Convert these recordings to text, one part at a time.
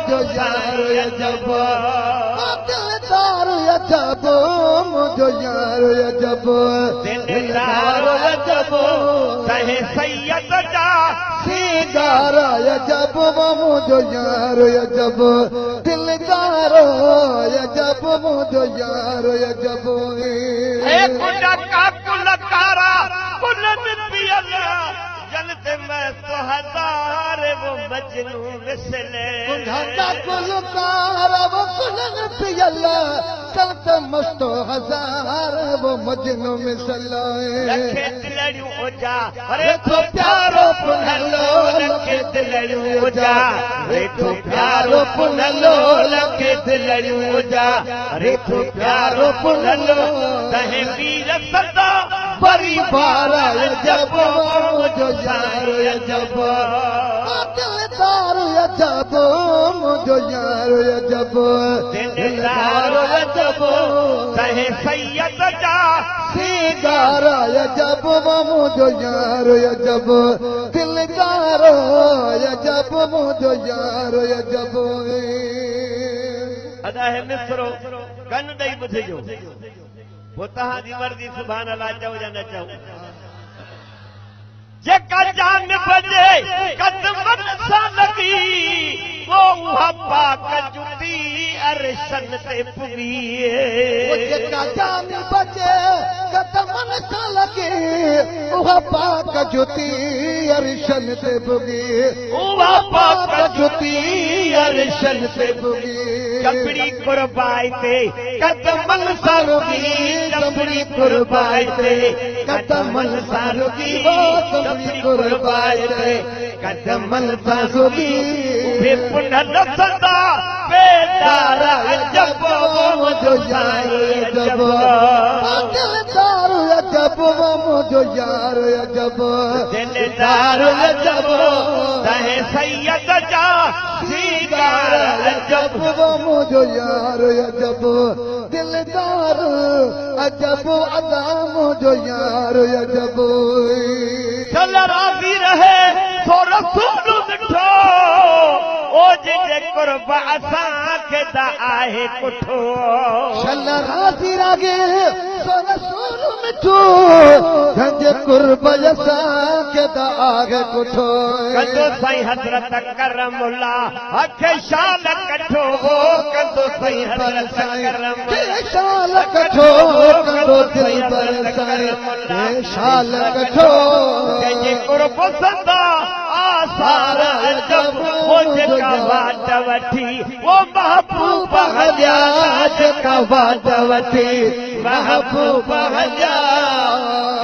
मुझो यार अजब दिलदार अजब मुझो यार अजब दिलदार अजब सहे सैयद जा सीगार अजब मुझो यार अजब दिलदार अजब मुझो यार अजब कुल का कुल कारा कुल पियला जलते मैं तो हजार वो मजनू मिसले कुल्हा कुल कारा वो कुल पियला चलते मस्तो हजार वो मजनू मिसले लखे दिलड़ियों हो जा अरे तो प्यारो पुनलो लखे दिलड़ियों हो जा अरे तो प्यारो पुनलो लखे दिलड़ियों हो जा अरे तो प्यारो पुनलो कहे वीर सदा बड़ी बार अजब मुझो यार अजब दिलदार अजब मुझो यार अजब दिलदार अजब कहे सैयद जा सीगार अजब मुझो यार अजब दिलदार अजब मुझो यार अजब अदा है मिसरो कन ॾेई ॿुधिजो पोइ तव्हांजी मर्ज़ी सुभाणे अलाह चओ या न चओ जेका जान बजे कदमन सां लॻी वो उहा पाक जुती अरशन ते पुगी जेका जान बजे कदमन सां लॻी उहा पाक जुती अरशन ते पुगी उहा पाक जुती अरशन ते पुगी कपड़ी कुर्बाई ते कदमन सां रुगी कपड़ी कुर्बाई ते कदमन सां रुगी कपड़ी कुर्बाई ते कदमन सां रुगी उहे पुनल सदा बेदार अजब मुझो यार अजब दिलदार अजब मुझो यार अजब दिलदार अजब सहे सैयद जा सीगार अजब मुझो यार अजब दिलदार अजब अदा मुझो यार अजब चल राज़ी रहे सो रसूल ॾिठो ओ जे कुर्बा असांखे त आहे कुठो चल राज़ी रहे सो रसूल मिठो जंहिंजे कुर्ब असांखे त आहे कुठो कंदो साईं हज़रत करमुल्ला अखे शाल कठो कंदो साईं हज़रत करमुल्ला शाल कठो कंदो दिल बरसाए शाल कठो कंहिंजे कुर्ब सदा आसार अजब वो जेका वाट वठी वो महबूब हलिया जेका वाट वठी महबूब हलिया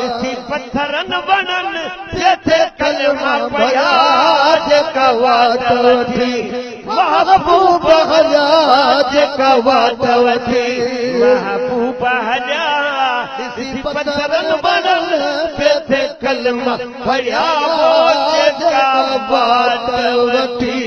ॾिसी पत्थरनि वणनि जिथे कलमा पया जेका वाट वठी महबूब हलिया जेका वाट वठी महबूब हलिया ॾिसी पत्थरनि वणनि जिथे कलमा पया जेका वाट वठी